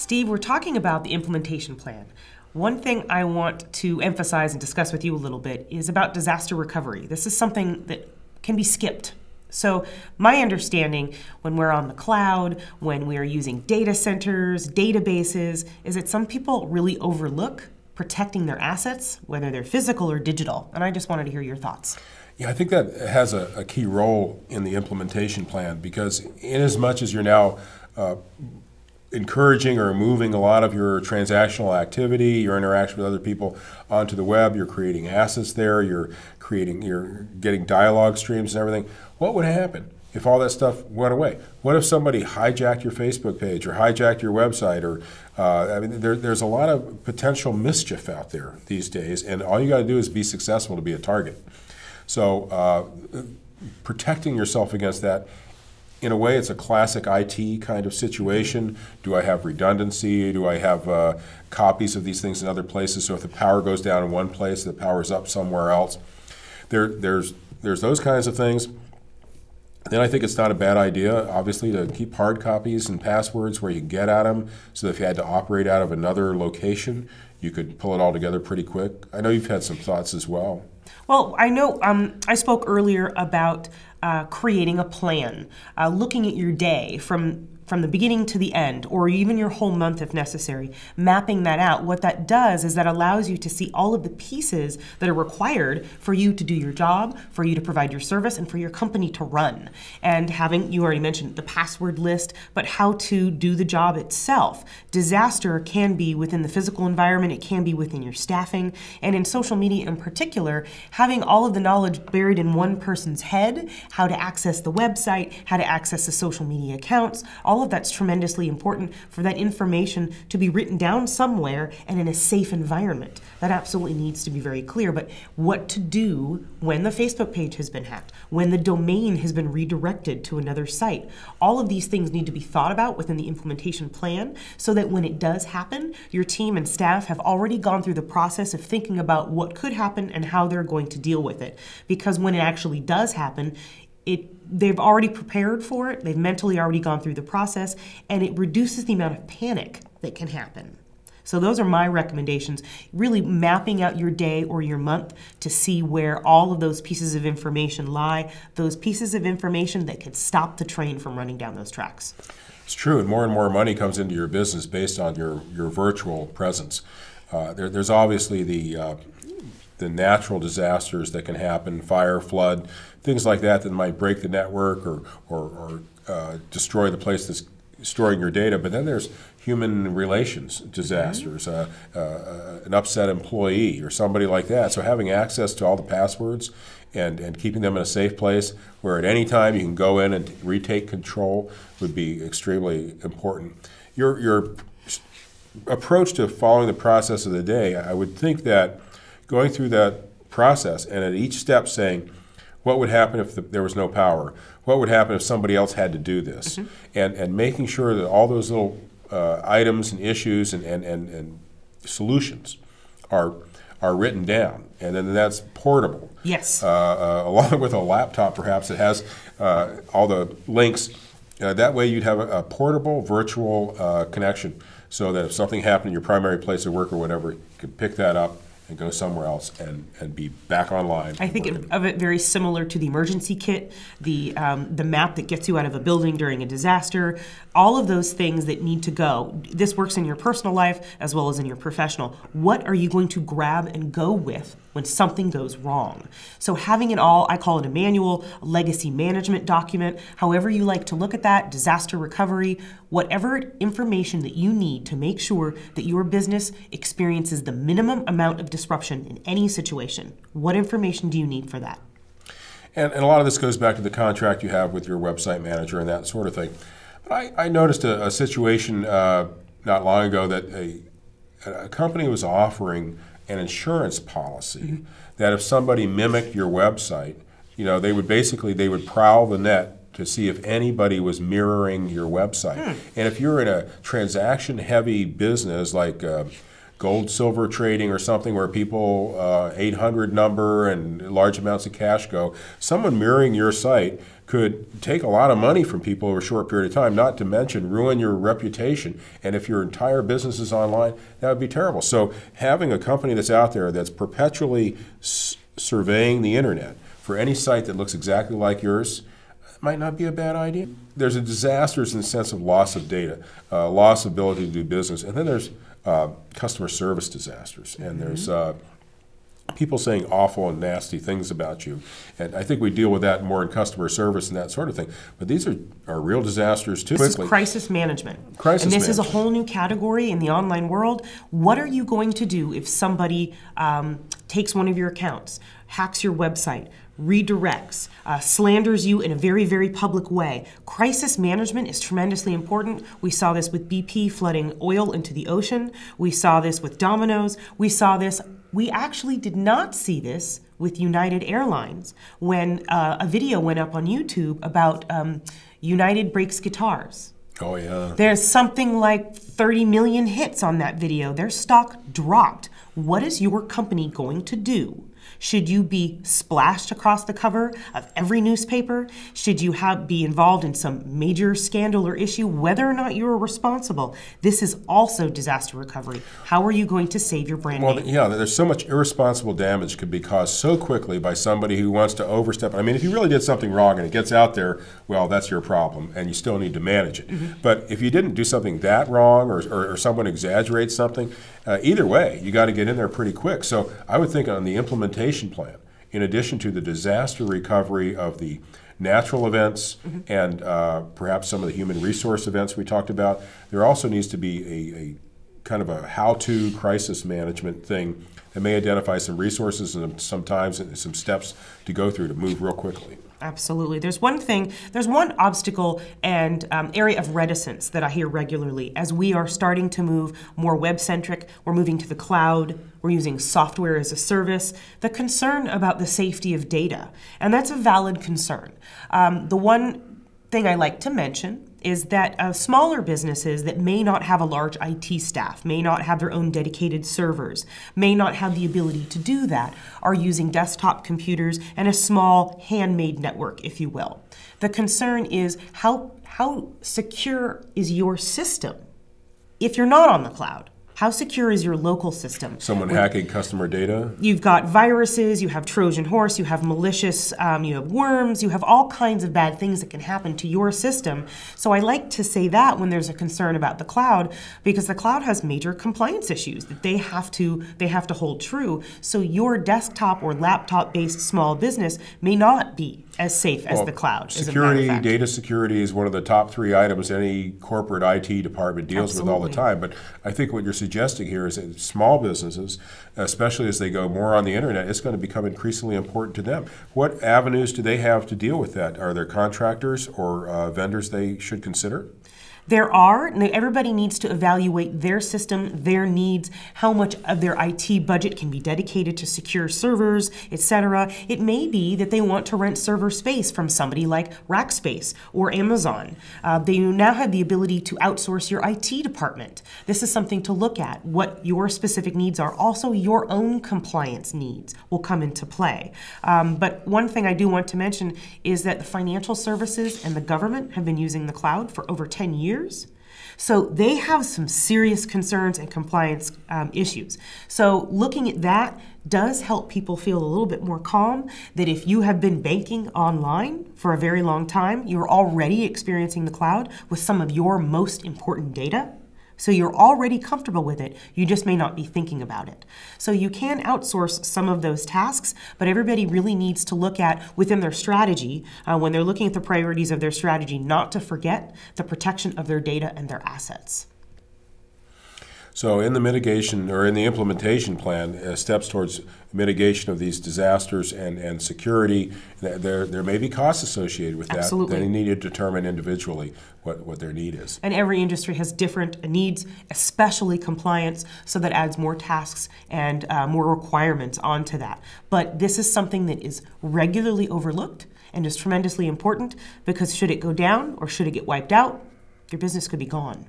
Steve, we're talking about the implementation plan. One thing I want to emphasize and discuss with you a little bit is about disaster recovery. This is something that can be skipped. So my understanding when we're on the cloud, when we're using data centers, databases, is that some people really overlook protecting their assets, whether they're physical or digital. And I just wanted to hear your thoughts. Yeah, I think that has a key role in the implementation plan, because in as much as you're now encouraging or moving a lot of your transactional activity, your interaction with other people onto the web, you're creating assets there, you're getting dialogue streams and everything. What would happen if all that stuff went away? What if somebody hijacked your Facebook page or hijacked your website? Or I mean, there's a lot of potential mischief out there these days, and all you got to do is be successful to be a target. So protecting yourself against that, in a way, it's a classic IT kind of situation. Do I have redundancy? Do I have copies of these things in other places? So if the power goes down in one place, the power's up somewhere else. There's those kinds of things. Then I think it's not a bad idea, obviously, to keep hard copies and passwords where you can get at them, so that if you had to operate out of another location, you could pull it all together pretty quick. I know you've had some thoughts as well. Well, I know I spoke earlier about creating a plan, looking at your day from the beginning to the end, or even your whole month if necessary, mapping that out. What that does is that allows you to see all of the pieces that are required for you to do your job, for you to provide your service, and for your company to run. And having, you already mentioned the password list, but how to do the job itself. Disaster can be within the physical environment, it can be within your staffing, and in social media in particular, having all of the knowledge buried in one person's head, how to access the website, how to access the social media accounts, all of that's tremendously important for that information to be written down somewhere and in a safe environment. That absolutely needs to be very clear. But what to do when the Facebook page has been hacked, when the domain has been redirected to another site, all of these things need to be thought about within the implementation plan, so that when it does happen, your team and staff have already gone through the process of thinking about what could happen and how they're going to deal with it. Because when it actually does happen, they've already prepared for it, they've mentally already gone through the process, and it reduces the amount of panic that can happen. So those are my recommendations, really mapping out your day or your month to see where all of those pieces of information lie, those pieces of information that could stop the train from running down those tracks. It's true, and more money comes into your business based on your virtual presence. There's obviously the natural disasters that can happen, fire, flood, things like that might break the network or destroy the place that's storing your data. But then there's human relations disasters, an upset employee or somebody like that. So having access to all the passwords and keeping them in a safe place where at any time you can go in and retake control would be extremely important. Your approach to following the process of the day, I would think that going through that process and at each step saying, what would happen if there was no power? What would happen if somebody else had to do this? And making sure that all those little items and issues and solutions are written down, and then that's portable. Yes. Along with a laptop, perhaps, that has all the links. That way you'd have a portable virtual connection, so that if something happened in your primary place of work or whatever, you could pick that up and go somewhere else and be back online. I think of it very similar to the emergency kit, the map that gets you out of a building during a disaster, all of those things that need to go. This works in your personal life as well as in your professional. What are you going to grab and go with when something goes wrong? So having it all, I call it a manual, a legacy management document, however you like to look at that, disaster recovery, whatever information that you need to make sure that your business experiences the minimum amount of disruption in any situation. What information do you need for that? And a lot of this goes back to the contract you have with your website manager and that sort of thing. But I noticed a situation not long ago that a company was offering an insurance policy that if somebody mimicked your website, they would prowl the net to see if anybody was mirroring your website. And if you're in a transaction-heavy business like gold, silver trading or something where people 800 number and large amounts of cash go, someone mirroring your site could take a lot of money from people over a short period of time, not to mention ruin your reputation. And if your entire business is online, that would be terrible. So having a company that's out there that's perpetually surveying the internet for any site that looks exactly like yours might not be a bad idea. There's a disasters in the sense of loss of data, loss of ability to do business, and then there's customer service disasters, and there's people saying awful and nasty things about you. And I think we deal with that more in customer service and that sort of thing. But these are real disasters too. This is crisis management. Crisis and this management. is a whole new category in the online world. What are you going to do if somebody takes one of your accounts, hacks your website, redirects, slanders you in a very, very public way? Crisis management is tremendously important. We saw this with BP flooding oil into the ocean. We saw this with Domino's. We actually did not see this with United Airlines when a video went up on YouTube about United breaks guitars. Oh, yeah. There's something like 30 million hits on that video. Their stock dropped. What is your company going to do? Should you be splashed across the cover of every newspaper? Should you be involved in some major scandal or issue, whether or not you are responsible? This is also disaster recovery. How are you going to save your brand name? Well, yeah, there's so much irresponsible damage could be caused so quickly by somebody who wants to overstep. I mean, if you really did something wrong and it gets out there, well, that's your problem, and you still need to manage it. Mm-hmm. But if you didn't do something that wrong or someone exaggerates something, either way, you got to get in there pretty quick. So I would think on the implementation plan, in addition to the disaster recovery of the natural events and perhaps some of the human resource events we talked about, there also needs to be a kind of a how-to crisis management thing that may identify some resources and sometimes some steps to go through to move real quickly. Absolutely. There's one obstacle and area of reticence that I hear regularly as we are starting to move more web-centric. We're moving to the cloud. We're using software as a service. The concern about the safety of data, and that's a valid concern. The one thing I like to mention is that smaller businesses that may not have a large IT staff, may not have their own dedicated servers, may not have the ability to do that, are using desktop computers and a small handmade network, if you will. The concern is how secure is your system if you're not on the cloud? How secure is your local system? Someone hacking customer data? You've got viruses, you have Trojan horse, you have malicious, you have worms, you have all kinds of bad things that can happen to your system. So I like to say that when there's a concern about the cloud, because the cloud has major compliance issues that they have to hold true. So your desktop or laptop-based small business may not be as safe as the cloud. Security, data security is one of the top 3 items any corporate IT department deals with all the time. But I think what you're suggesting here is that small businesses, especially as they go more on the internet, it's going to become increasingly important to them. What avenues do they have to deal with that? Are there contractors or vendors they should consider? Everybody needs to evaluate their system, their needs, how much of their IT budget can be dedicated to secure servers, etc. It may be that they want to rent server space from somebody like Rackspace or Amazon. They now have the ability to outsource your IT department. This is something to look at, what your specific needs are. Also, your own compliance needs will come into play. But one thing I do want to mention is that the financial services and the government have been using the cloud for over 10 years. So they have some serious concerns and compliance issues. So looking at that does help people feel a little bit more calm that if you have been banking online for a very long time, you're already experiencing the cloud with some of your most important data. So you're already comfortable with it, you just may not be thinking about it. So you can outsource some of those tasks, but everybody really needs to look at within their strategy, when they're looking at the priorities of their strategy, not to forget the protection of their data and their assets. So in the mitigation or in the implementation plan, steps towards mitigation of these disasters and security, there may be costs associated with that. Absolutely. They need to determine individually what their need is. And every industry has different needs, especially compliance, so that adds more tasks and more requirements onto that. But this is something that is regularly overlooked and is tremendously important because should it go down or should it get wiped out, your business could be gone.